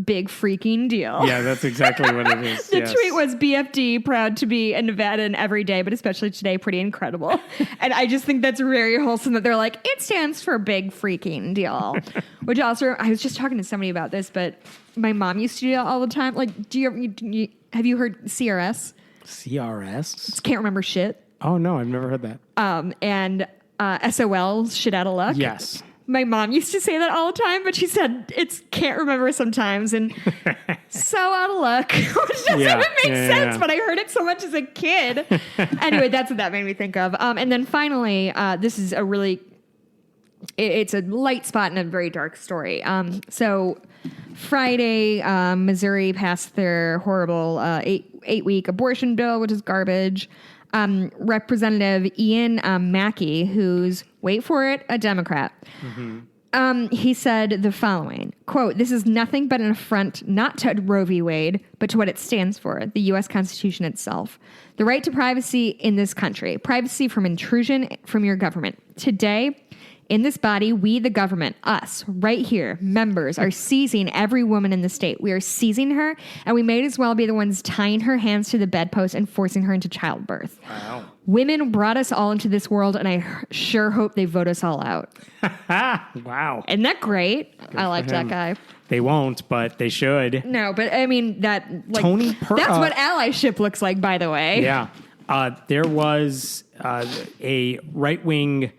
big freaking deal. Yeah, that's exactly what it is. The tweet was BFD, proud to be a Nevadan every day, but especially today, pretty incredible. And I just think that's very wholesome that they're like, it stands for big freaking deal. Which also, I was just talking to somebody about this, but my mom used to do that all the time. Like, have you heard CRS? CRS? Just can't remember shit. Oh, no, I've never heard that. And SOL, shit out of luck. Yes. My mom used to say that all the time, but she said it's can't remember sometimes and so out of luck, which doesn't even make sense, but I heard it so much as a kid. Anyway, that's what that made me think of. And then finally, this is it's a light spot in a very dark story. So Friday, Missouri passed their horrible 8-week abortion bill, which is garbage. Representative Ian Mackey, who's, wait for it, a Democrat. He said the following, quote, "This is nothing but an affront not to Roe v. Wade, but to what it stands for, the U.S. Constitution itself. The right to privacy in this country, privacy from intrusion from your government. Today, in this body, we, the government, us, right here, members, are seizing every woman in the state. We are seizing her, and we may as well be the ones tying her hands to the bedpost and forcing her into childbirth. Wow. Women brought us all into this world, and I sure hope they vote us all out." Wow. Isn't that great? I liked that guy. They won't, but they should. No, but I mean, that's what allyship looks like, by the way. Yeah. There was a right-wing...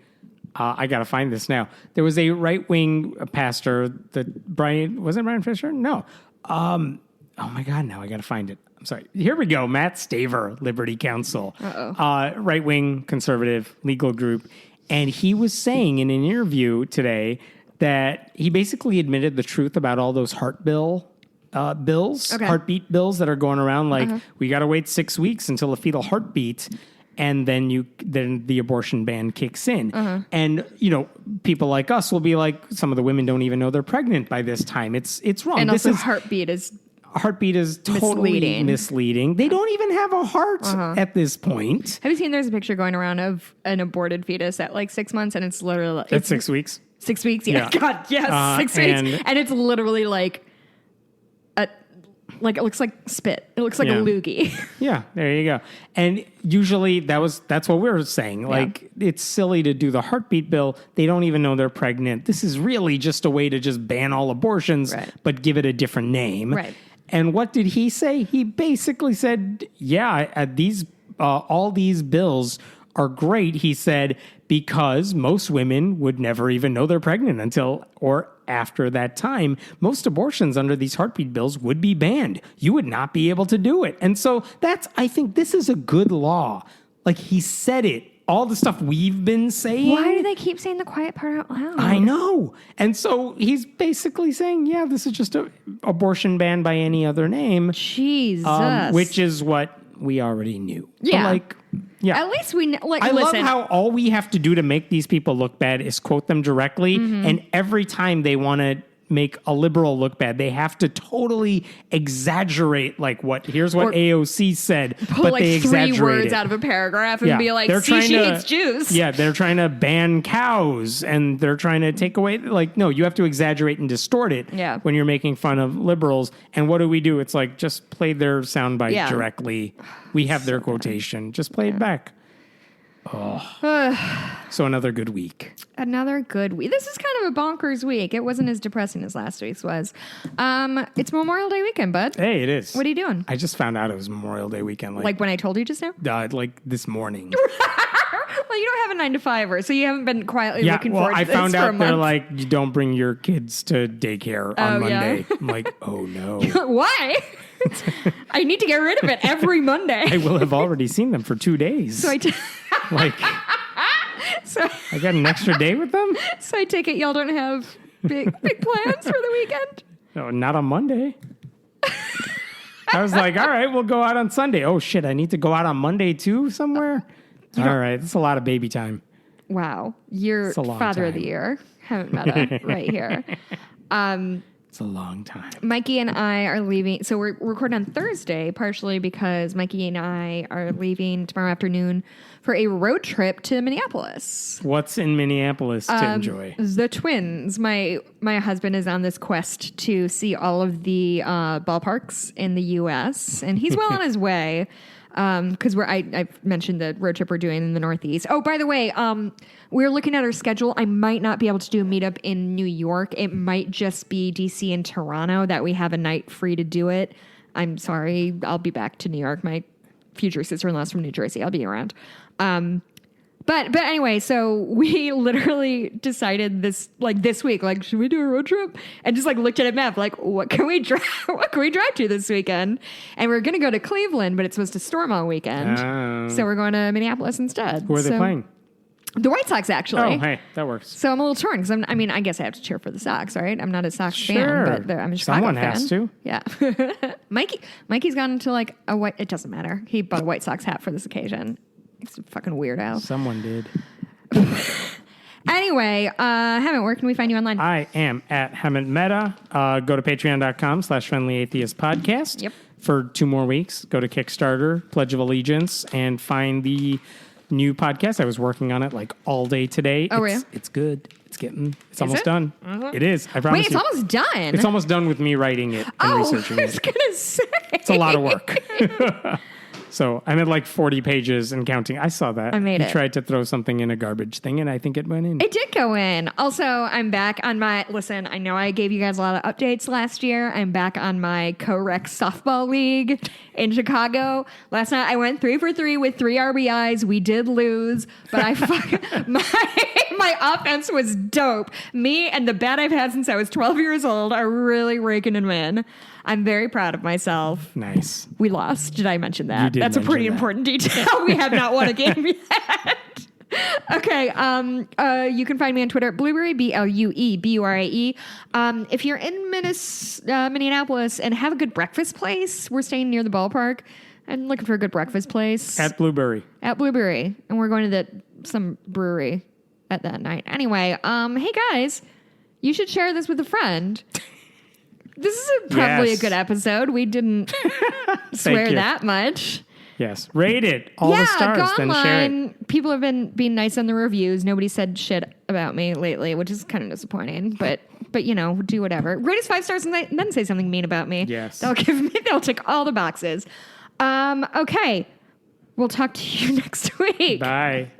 I got to find this now. There was a right-wing pastor that was it Brian Fisher? No. Oh my God, now I got to find it. I'm sorry. Here we go. Matt Staver, Liberty Counsel. Right-wing conservative legal group. And he was saying in an interview today that he basically admitted the truth about all those heart bill bills, heartbeat bills that are going around. Like we got to wait 6 weeks until a fetal heartbeat. And then the abortion ban kicks in. And, people like us will be like, some of the women don't even know they're pregnant by this time. It's wrong. And also heartbeat is totally misleading. They don't even have a heart at this point. Have you seen there's a picture going around of an aborted fetus at like 6 months and it's literally... It's 6 weeks. 6 weeks? Yeah. God, yes. 6 weeks. And it's literally like... Like it looks like spit. It looks like a loogie. Yeah, there you go. And usually that's what we were saying. Like it's silly to do the heartbeat bill. They don't even know they're pregnant. This is really just a way to just ban all abortions, but give it a different name. Right. And what did he say? He basically said, all these bills are great. He said, because most women would never even know they're pregnant until or after that time. Most abortions under these heartbeat bills would be banned. You would not be able to do it. And so I think this is a good law. Like he said it. All the stuff we've been saying. Why do they keep saying the quiet part out loud? I know. And so he's basically saying, this is just an abortion ban by any other name. Jesus. Which is what we already knew. Yeah. At least we know. I love how all we have to do to make these people look bad is quote them directly. And every time they want to make a liberal look bad, they have to totally exaggerate here's what AOC said, but they exaggerate 3 words out of a paragraph and be like, she hates Jews. Yeah, they're trying to ban cows and they're trying to take away, no, you have to exaggerate and distort it when you're making fun of liberals. And what do? It's like, just play their soundbite directly. We have their quotation. Just play it back. Oh. So another good week. Another good week. This is kind of a bonkers week. It wasn't as depressing as last week's was. It's Memorial Day weekend, bud. Hey, it is. What are you doing? I just found out it was Memorial Day weekend. Like when I told you just now? Like this morning. Well, you don't have a 9-to-5-er, so you haven't been quietly looking forward to this I found out they're month. like, you don't bring your kids to daycare on Monday. Yeah. I'm like, oh no. Why? I need to get rid of it every Monday. I will have already seen them for 2 days. So I got an extra day with them? So I take it y'all don't have big plans for the weekend? No, not on Monday. I was like, all right, we'll go out on Sunday. Oh, shit, I need to go out on Monday, too, somewhere? All right, that's a lot of baby time. Wow. You're Father of the Year. Haven't met a right here. It's a long time. Mikey and I are leaving. So we're recording on Thursday, partially because Mikey and I are leaving tomorrow afternoon for a road trip to Minneapolis. What's in Minneapolis to enjoy? The Twins. My husband is on this quest to see all of the ballparks in the U.S., and he's well on his way. Because I mentioned the road trip we're doing in the Northeast. Oh, by the way, we're looking at our schedule. I might not be able to do a meetup in New York. It might just be DC and Toronto that we have a night free to do it. I'm sorry. I'll be back to New York. My future sister-in-law's from New Jersey. I'll be around. But anyway, so we literally decided this week, should we do a road trip? And just looked at a map, what can we drive to this weekend? And we're going to go to Cleveland, but it's supposed to storm all weekend. So we're going to Minneapolis instead. Who are they playing? The White Sox, actually. Oh, hey, that works. So I'm a little torn because I guess I have to cheer for the Sox, right? I'm not a Sox fan, but I'm a Chicago Someone fan. has to. Yeah. Mikey's gone into a white, it doesn't matter. He bought a White Sox hat for this occasion. He's a fucking weirdo. Someone did. Anyway, Hammett, where can we find you online? I am at Hammett Meta. Go to patreon.com/friendlyatheistpodcast. Yep. For 2 more weeks. Go to Kickstarter, Pledge of Allegiance, and find the new podcast. I was working on it all day today. Oh, really? It's good. It's almost done. It is. I promise. Wait, it's almost done? It's almost done with me writing it and researching it. I was going to say. It's a lot of work. So I'm at 40 pages and counting. I saw that. I made it. You tried to throw something in a garbage thing, and I think it went in. It did go in. Also, I'm back on my... Listen, I know I gave you guys a lot of updates last year. I'm back on my co-rec softball league in Chicago. Last night, I went 3 for 3 with 3 RBIs. We did lose, but my offense was dope. Me and the bat I've had since I was 12 years old are really raking and win. I'm very proud of myself. Nice. We lost. Did I mention that? You did. That's a pretty important detail. We have not won a game yet. Okay. You can find me on Twitter at Blueberry, BLUEBURAE. If you're in Minneapolis and have a good breakfast place, we're staying near the ballpark. I'm looking for a good breakfast place. At Blueberry. At Blueberry. And we're going to some brewery at that night. Anyway, hey guys, you should share this with a friend. This is probably a good episode. We didn't swear that much. Yes. Rate it. All the stars. Go online. Then share it. People have been being nice on the reviews. Nobody said shit about me lately, which is kind of disappointing. But you know, do whatever. Rate us 5 stars and then say something mean about me. Yes. They'll tick all the boxes. Okay. We'll talk to you next week. Bye.